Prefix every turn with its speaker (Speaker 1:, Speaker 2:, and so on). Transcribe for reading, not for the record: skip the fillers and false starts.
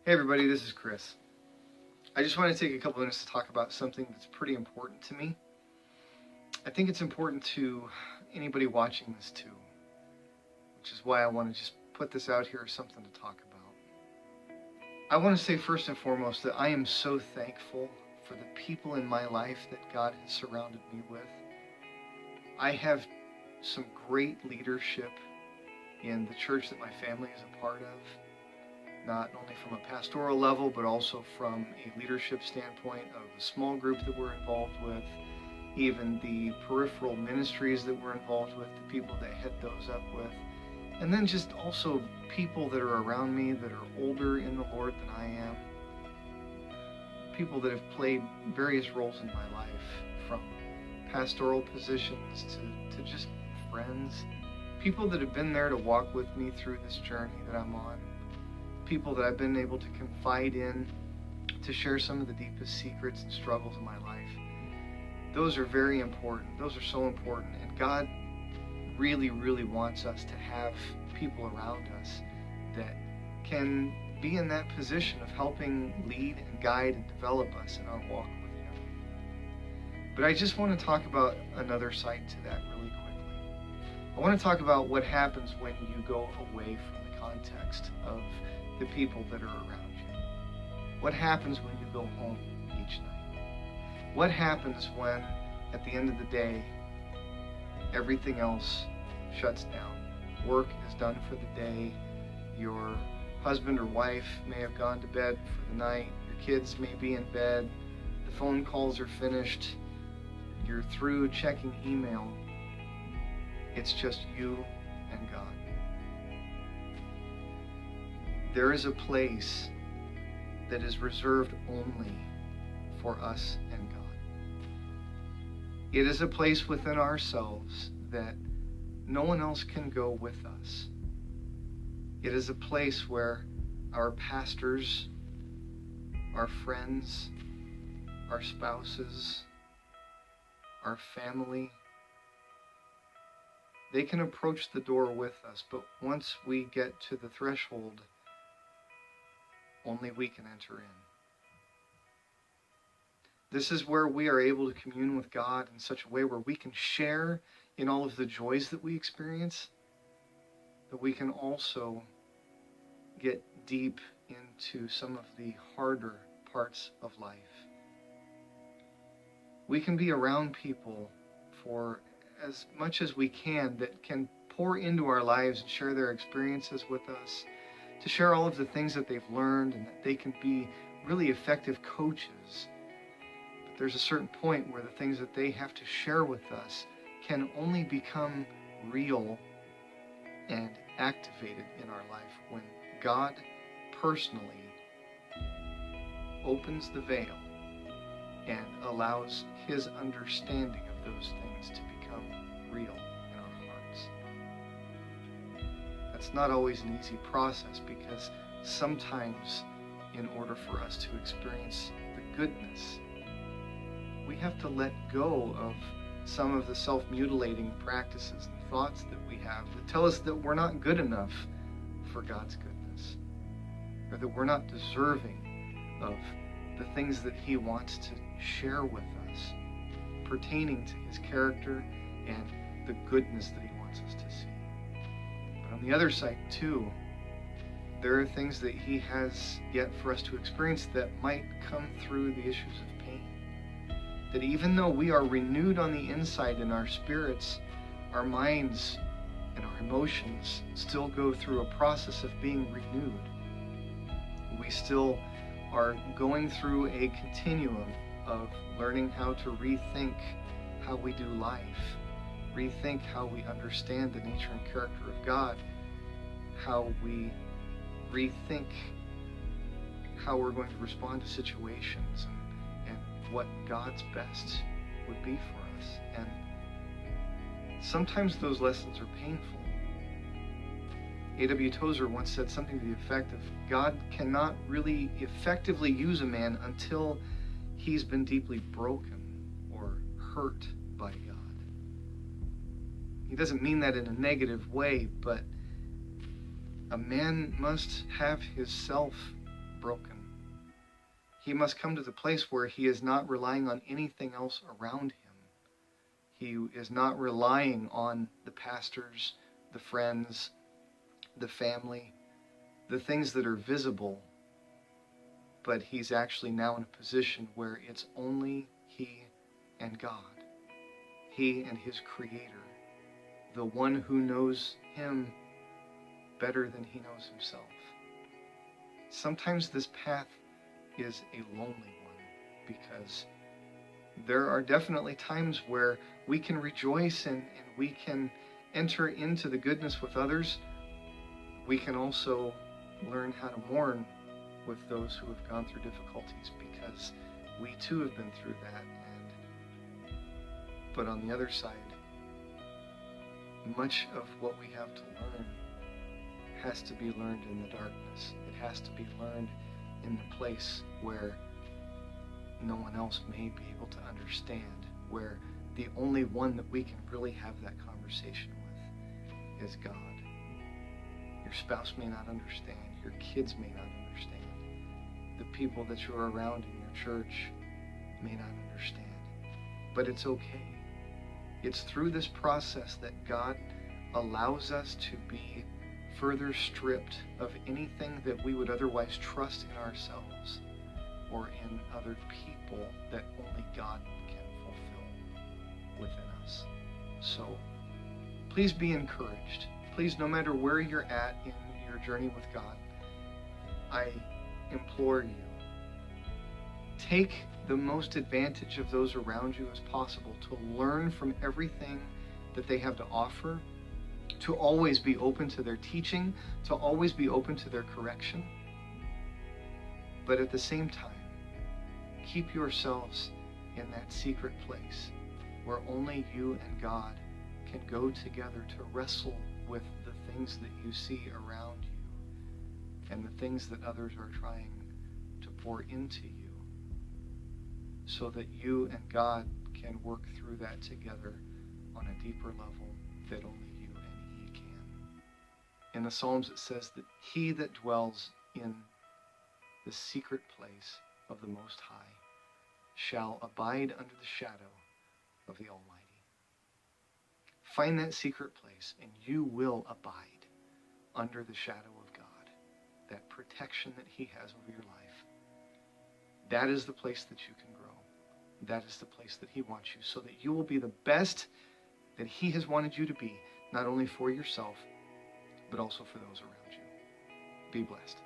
Speaker 1: Hey everybody, this is Chris. I just want to take a couple minutes to talk about something that's pretty important to me. I think it's important to anybody watching this too, which is why I want to just put this out here as something to talk about. I want to say first and foremost that I am so thankful for the people in my life that God has surrounded me with. I have some great leadership in the church that my family is a part of. Not only from a pastoral level, but also from a leadership standpoint of the small group that we're involved with, even the peripheral ministries that we're involved with, the people that head those up with, and then just also people that are around me that are older in the Lord than I am, people that have played various roles in my life, from pastoral positions to just friends, people that have been there to walk with me through this journey that I'm on, people that I've been able to confide in, to share some of the deepest secrets and struggles in my life. Those are very important. Those are so important. And God really, really wants us to have people around us that can be in that position of helping lead and guide and develop us in our walk with Him. But I just want to talk about another side to that really quickly. I want to talk about what happens when you go away from the context of the people that are around you. What happens when you go home each night? What happens when, at the end of the day, everything else shuts down? Work is done for the day. Your husband or wife may have gone to bed for the night. Your kids may be in bed. The phone calls are finished. You're through checking email. It's just you and God. There is a place that is reserved only for us and God. It is a place within ourselves that no one else can go with us. It is a place where our pastors, our friends, our spouses, our family, they can approach the door with us, but once we get to the threshold, only we can enter in. This is where we are able to commune with God in such a way where we can share in all of the joys that we experience, but we can also get deep into some of the harder parts of life. We can be around people for as much as we can that can pour into our lives and share their experiences with us, to share all of the things that they've learned, and that they can be really effective coaches. But there's a certain point where the things that they have to share with us can only become real and activated in our life when God personally opens the veil and allows His understanding of those things to become real in our hearts. It's not always an easy process, because sometimes in order for us to experience the goodness, we have to let go of some of the self-mutilating practices and thoughts that we have that tell us that we're not good enough for God's goodness, or that we're not deserving of the things that He wants to share with us pertaining to His character and the goodness that He wants us to see. On the other side, too, there are things that He has yet for us to experience that might come through the issues of pain. That even though we are renewed on the inside in our spirits, our minds and our emotions still go through a process of being renewed. We still are going through a continuum of learning how to rethink how we do life, rethink how we understand the nature and character of God, how we rethink how we're going to respond to situations, and what God's best would be for us. And sometimes those lessons are painful. A.W. Tozer once said something to the effect of, God cannot really effectively use a man until he's been deeply broken or hurt by God. He doesn't mean that in a negative way, but a man must have his self broken. He must come to the place where he is not relying on anything else around him. He is not relying on the pastors, the friends, the family, the things that are visible, but he's actually now in a position where it's only he and God, he and his Creator, the one who knows him better than he knows himself. Sometimes this path is a lonely one because there are definitely times where we can rejoice and we can enter into the goodness with others. We can also learn how to mourn with those who have gone through difficulties because we too have been through that. But on the other side, much of what we have to learn has to be learned in the darkness. It has to be learned in the place where no one else may be able to understand, where the only one that we can really have that conversation with is God. Your spouse may not understand. Your kids may not understand. The people that you're around in your church may not understand. But it's okay. It's through this process that God allows us to be further stripped of anything that we would otherwise trust in ourselves or in other people that only God can fulfill within us. So please be encouraged. Please, no matter where you're at in your journey with God, I implore you, take the most advantage of those around you as possible to learn from everything that they have to offer, to always be open to their teaching, to always be open to their correction. But at the same time, keep yourselves in that secret place where only you and God can go together to wrestle with the things that you see around you and the things that others are trying to pour into you, so that you and God can work through that together on a deeper level that only you and He can. In the Psalms it says that he that dwells in the secret place of the Most High shall abide under the shadow of the Almighty. Find that secret place and you will abide under the shadow of God, that protection that He has over your life. That is the place that you can grow. That is the place that He wants you, so that you will be the best that He has wanted you to be, not only for yourself, but also for those around you. Be blessed.